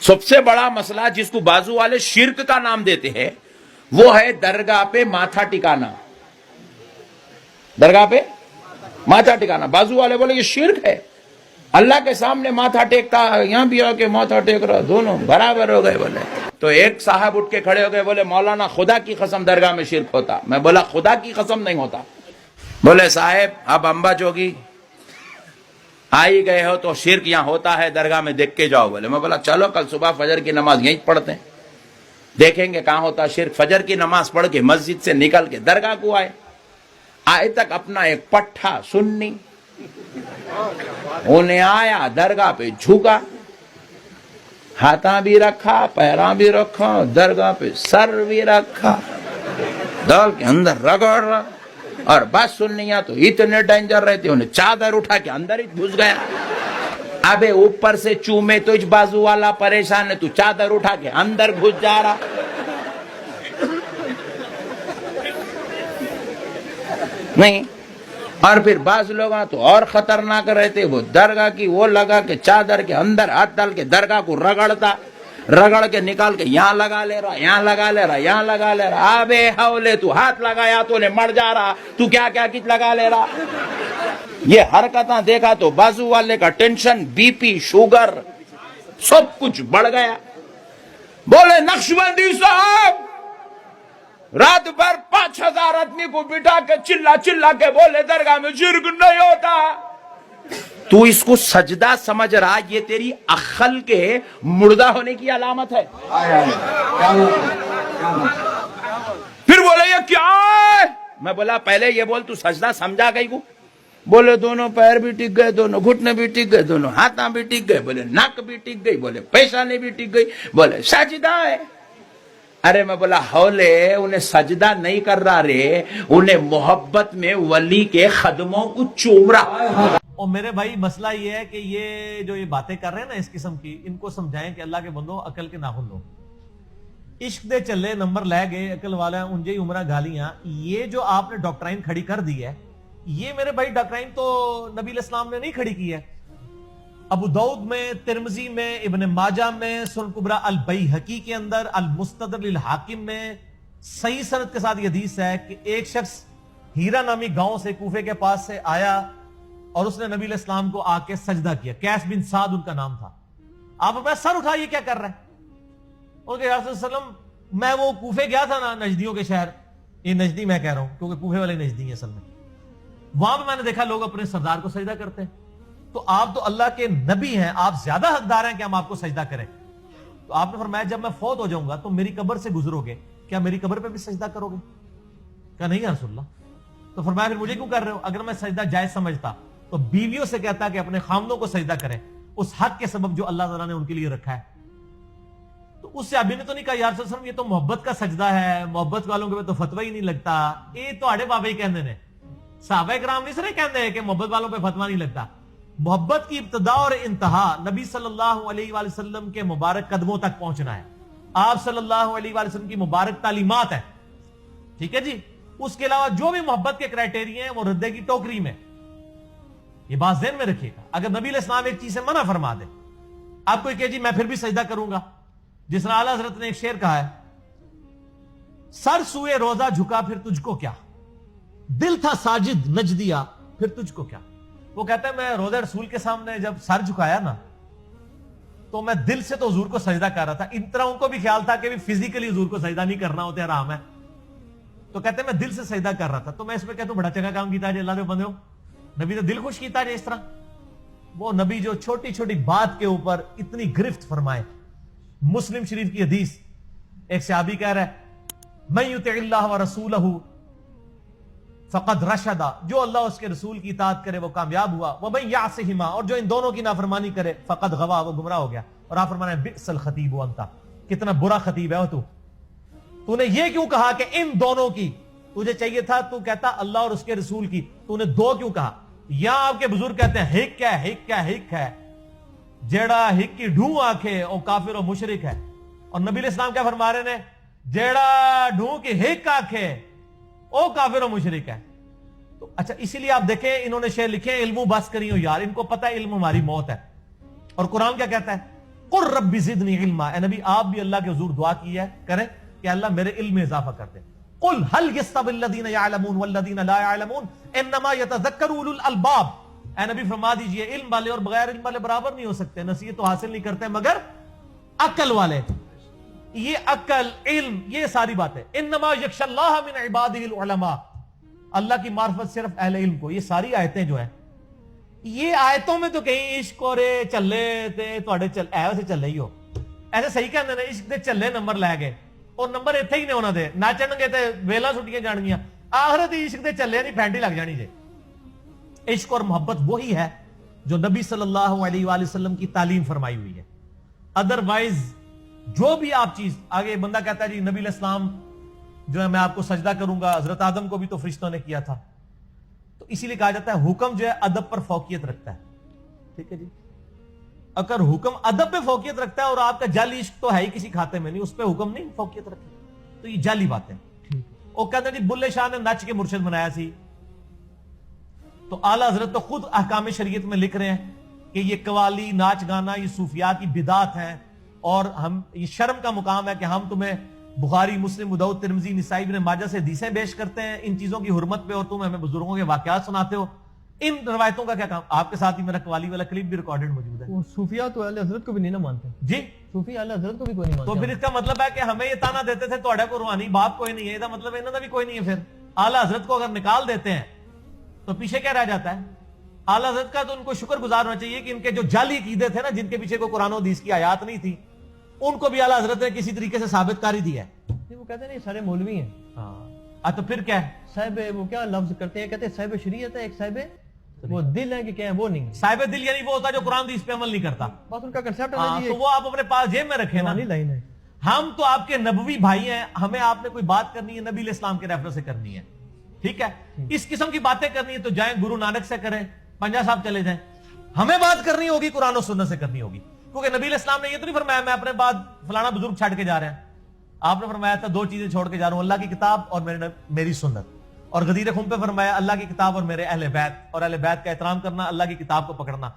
سب سے بڑا مسئلہ جس کو بازو والے شرک کا نام دیتے ہیں وہ ہے درگاہ پہ ماتھا ٹکانا. درگاہ پہ ماتھا ٹکانا. بازو والے بولے یہ شرک ہے. اللہ کے سامنے ماتھا ٹیکتا ہے, یہاں بھی آ کے ماتھا ٹیک رہا, دونوں برابر ہو گئے. بولے تو ایک صاحب اٹھ کے کھڑے ہو گئے, بولے مولانا خدا کی قسم درگاہ میں شرک ہوتا. میں بولا خدا کی قسم نہیں ہوتا. بولے صاحب اب امبا جوگی آئی گئے ہو تو شرک یہاں ہوتا ہے, درگاہ میں دیکھ کے جاؤ. بولے میں بولا چلو کل صبح فجر کی نماز یہیں پڑھتے ہیں, دیکھیں گے کہاں ہوتا شرک. فجر کی نماز پڑھ کے مسجد سے نکل کے درگاہ کو آئے تک اپنا ایک پٹھا سنی انہیں آیا, درگاہ پہ جھکا, ہاتھاں بھی رکھا, پیراں بھی رکھا, درگاہ پہ سر بھی رکھا, دل کے اندر رگڑ رہا. اور بس سننیاں تو اتنے ڈینجر رہتے, انہیں چادر اٹھا کے اندر ہی گھس گیا. ابے اوپر سے چومے تو بازو والا پریشان ہے, تو چادر اٹھا کے اندر گھس جا رہا. نہیں. اور پھر بعض لوگ تو اور خطرناک رہتے, وہ درگاہ کی وہ لگا کے چادر کے اندر ہاتھ ڈال کے درگاہ کو رگڑتا, رگڑ کے نکال کے یہاں لگا لے رہا, یہاں لگا لے رہا, یہاں لگا لے رہا. ابے حولے, تو ہاتھ لگایا تو نے مر جا رہا, تو کیا کیا کچھ لگا لے رہا. یہ حرکتاں دیکھا تو بازو والے کا ٹینشن, بی پی, شوگر سب کچھ بڑھ گیا. بولے نقشبندی صاحب رات بھر 5000 آدمی کو بٹھا کے چلا چلا کے بولے درگاہ میں شرک نہیں ہوتا. تو اس کو سجدہ سمجھ رہا, یہ تیری عقل کے مردہ ہونے کی علامت ہے. پھر بولے یہ کیا ہے. میں بولا پہلے یہ بول تو سجدہ سمجھا گئی کو. بولے دونوں پیر بھی ٹک گئے, دونوں گھٹنے بھی ٹک گئے, دونوں ہاتھاں بھی ٹک گئے. بولے ناک بھی ٹک گئی. بولے پیشانی بھی ٹک گئی. بولے سجدہ ہے. ارے میں بولا ہولے, انہیں سجدہ نہیں کر رہا رے, انہیں محبت میں ولی کے قدموں کو چوم رہا. اور میرے بھائی مسئلہ یہ ہے کہ یہ جو یہ باتیں کر رہے ہیں نا اس قسم کی, ان کو سمجھائیں کہ اللہ کے بندوں عقل کے ناخن لو. عشق دے چلے نمبر لے گئے عقل والا انجے ہی عمرہ گالیاں. یہ جو آپ نے ڈاکٹرائن کھڑی کر دی ہے, یہ میرے بھائی ڈاکٹرائن تو نبی علیہ السلام نے نہیں کھڑی کی ہے. ابو داؤد میں, ترمذی میں, ابن ماجہ میں, سنن کبریٰ البیہقی کے اندر, المستدرک للحاکم میں صحیح سند کے ساتھ یہ حدیث ہے کہ ایک شخص ہیرا نامی گاؤں سے کوفے کے پاس سے آیا اور اس نے نبی علیہ السلام کو آ کے سجدہ کیا. قیس بن سعد ان کا نام تھا. آپ اپنا سر اٹھا, یہ کیا کر رہے ہیں. اور کہ یا رسول اللہ علیہ وسلم میں وہ کوفے گیا تھا نا, نجدیوں کے شہر, یہ نجدی میں کہہ رہا ہوں کیونکہ کوفے والے نجدی ہیں اصل میں, وہاں پہ میں نے دیکھا لوگ اپنے سردار کو سجدہ کرتے ہیں. تو آپ تو اللہ کے نبی ہیں, آپ زیادہ حقدار ہیں کہ ہم آپ کو سجدہ کریں. تو آپ نے فرمایا جب میں فوت ہو جاؤں گا تو میری قبر سے گزرو گے, کیا میری قبر پہ بھی سجدہ کرو گے. کہا نہیں یا رسول اللہ. تو فرمایا پھر مجھے کیوں کر رہے ہو. اگر میں سجدہ جائز سمجھتا تو بیویوں سے کہتا کہ اپنے خامدوں کو سجدہ کریں, اس حق کے سبب جو اللہ تعالیٰ نے ان کے لیے رکھا ہے. تو اس سے ابھی نے تو نہیں کہا یا رسول اللہ یہ تو محبت کا سجدہ ہے, محبت والوں کے تو فتوی ہی نہیں لگتا. یہ تو آڑے بابا ہی کہندے نے, صحابہ کرام نہیں سرے کہندے کہ محبت والوں پہ فتوی نہیں لگتا. محبت کی ابتدا اور انتہا نبی صلی اللہ علیہ وآلہ وسلم کے مبارک قدموں تک پہنچنا ہے. آپ صلی اللہ علیہ وآلہ وسلم کی مبارک تعلیمات ہے, ٹھیک ہے جی. اس کے علاوہ جو بھی محبت کے کرائٹیریا ہیں وہ ردے کی ٹوکری میں. یہ بات ذہن میں رکھیے گا. اگر نبی علیہ السلام ایک چیز سے منع فرما دے, آپ کو کہ جی میں پھر بھی سجدہ کروں گا, جس طرح اعلیٰ حضرت نے ایک شعر کہا ہے, سر سوئے روزہ جھکا پھر تجھ کو کیا, دل تھا ساجد نجدیا پھر تجھ کو کیا. وہ کہتا ہے میں روزہ رسول کے سامنے جب سر جھکایا نا تو میں دل سے تو حضور کو سجدہ کر رہا تھا. اس طرح ان کو بھی خیال تھا کہ فزیکلی حضور کو سجدہ نہیں کرنا ہوتا حرام ہے. تو کہتے ہیں میں دل سے سجدہ کر رہا تھا. تو میں اس میں کہتا ہوں بڑا چنگا کام کیتا ہے اللہ نے بندے ہو, نبی نے دل خوش کیتا ہے اس طرح. وہ نبی جو چھوٹی چھوٹی بات کے اوپر اتنی گرفت فرمائے. مسلم شریف کی حدیث, ایک صحابی کہہ رہا ہے من یطع اللہ ورسولہ فقد رشدا, جو اللہ اس کے رسول کی اطاعت کرے وہ کامیاب ہوا. ومن یعصہما, اور جو ان دونوں کی نافرمانی کرے فقد غوا, وہ گمراہ ہو گیا. اور آپ فرمانا ہے بئس الخطیب انت, کتنا برا خطیب ہے تو نے یہ کیوں کہا کہ ان دونوں کی, تجھے چاہیے تھا تو کہتا اللہ اور اس کے رسول کی, تو نے دو کیوں کہا. یہاں آپ کے بزرگ کہتے ہیں ہک ہے, ہک کیا ہک ہے, جیڑا ہک کی ڈھوں آنکھے او کافر و مشرک ہے. اور نبی علیہ السلام کیا فرما رہے ہیں, جیڑا ڈھوں کی ہک آنکھے او کافر و مشرک ہے. تو اچھا اسی لیے آپ دیکھیں انہوں نے شعر لکھے علم بس کری ہو یار, ان کو پتہ ہے علم ہماری موت ہے. اور قرآن کیا کہتا ہے, قل رب زدنی علما، اے نبی آپ بھی اللہ کے حضور دعا کی ہے کریں کہ اللہ میرے علم میں اضافہ کر دے. قل هل يستوي الذين يعلمون والذين لا يعلمون انما يتذكر اولو الالباب، اے نبی فرما دیجئے علم والے اور بغیر علم والے برابر نہیں ہو سکتے، نصیحت تو حاصل نہیں کرتے مگر عقل والے. یہ عقل علم یہ ساری باتیں. انما یخشى اللہ من عباده العلماء، اللہ کی معرفت صرف اہل علم کو. یہ ساری آیتیں جو ہیں یہ آیتوں میں تو کہیں عشق اور چلے تے تواڈے چل ایسے چلے ہی ہو، ایسے صحیح کہندے نے عشق دے چلے نمبر لے گئے اور نمبر ایتھے ہی نے انہاں دے ناچن گے تے ویلا چھٹیاں جان گیاں، آخرت عشق دے چلے نہیں پھینٹی لگ جانی جے. عشق اور محبت وہی ہے جو نبی صلی اللہ علیہ وآلہ وسلم کی تعلیم فرمائی ہوئی ہے. ادروائز جو بھی آپ چیز آگے بندہ کہتا ہے جی نبی علیہ السلام جو ہے میں آپ کو سجدہ کروں گا، حضرت آدم کو بھی تو فرشتوں نے کیا تھا، تو اسی لیے کہا جاتا ہے حکم جو ہے ادب پر فوقیت رکھتا ہے. ٹھیک ہے جی، اگر حکم ادب پہ فوقیت رکھتا ہے اور آپ کا جعلی عشق تو ہے ہی کسی کھاتے میں نہیں، اس پہ حکم نہیں فوقیت رکھے تو یہ جعلی باتیں. وہ کہتے ہیں جی بلے شاہ نے نچ کے مرشد بنایا سی، تو اعلیٰ حضرت تو خود احکام شریعت میں لکھ رہے ہیں کہ یہ قوالی ناچ گانا یہ صوفیاء کی بدعات ہیں، اور ہم یہ شرم کا مقام ہے کہ ہم تمہیں بخاری مسلم ابو داؤد ترمذی نسائی ابن ماجہ سے حدیثیں پیش کرتے ہیں ان چیزوں کی حرمت پہ، اور تم ہمیں بزرگوں کے واقعات سناتے ہو. ان روایتوں کا کیا کام؟ آپ کے ساتھ ہی میرا قوالی والا کلپ بھی ریکارڈڈ موجود ہے. وہ صوفیاء تو اہل حضرت کو بھی نہیں نہ مانتے جی، صوفیاء اہل حضرت کو بھی کوئی نہیں تو مانتے. پھر اس کا مطلب ہے کہ ہمیں یہ تانا دیتے تھے توڑا کو روحانی باپ کوئی نہیں ہے، اس کا مطلب انہوں نے بھی کوئی نہیں ہے. پھر اعلیٰ حضرت کو اگر نکال دیتے ہیں تو پیچھے کیا رہ جاتا ہے؟ اعلیٰ حضرت کا تو ان کو شکر گزار ہونا چاہیے کہ ان کے جو جعلی عقیدے تھے نا، جن کے پیچھے کوئی قرآن و حدیث کی آیات نہیں تھی، ان کو بھی اعلیٰ حضرت نے کسی طریقے سے ثابت کاری دی ہے. وہ کہتے ہیں نہیں سارے مولوی ہیں. ہاں تو پھر کیا ہے؟ صاحب وہ کیا لفظ کرتے ہیں، کہتے ہیں صاحب شریعت ہے، ایک صاحب وہ دل ہے کہ کیا ہے وہ نہیں. صاحب دل یعنی وہ ہوتا ہے جو قرآن حدیث پہ عمل نہیں کرتا، بس ان کا کنسپٹ ہاں، ہے جی. تو وہ آپ اپنے پاس جیب میں رکھیں نا. لائن ہے ہم تو آپ کے نبوی بھائی ہیں، ہمیں آپ نے کوئی بات کرنی ہے نبی علیہ السلام کے ریفرنس سے کرنی ہے. ٹھیک ہے، اس قسم کی باتیں کرنی ہے تو جائیں گرو نانک سے کریں، پنجا صاحب چلے جائیں. ہمیں بات کرنی ہوگی قرآن و سنت سے کرنی ہوگی، کیونکہ نبی علیہ السلام نے یہ تو نہیں فرمایا میں اپنے بعد فلانا بزرگ چھاڑ کے جا رہے ہیں. آپ نے فرمایا تھا دو چیزیں چھوڑ کے جا رہا ہوں، اللہ کی کتاب اور میری سنت. اور غدیر خم پہ فرمایا اللہ کی کتاب اور میرے اہل بیت، اور اہل بیت کا احترام کرنا، اللہ کی کتاب کو پکڑنا.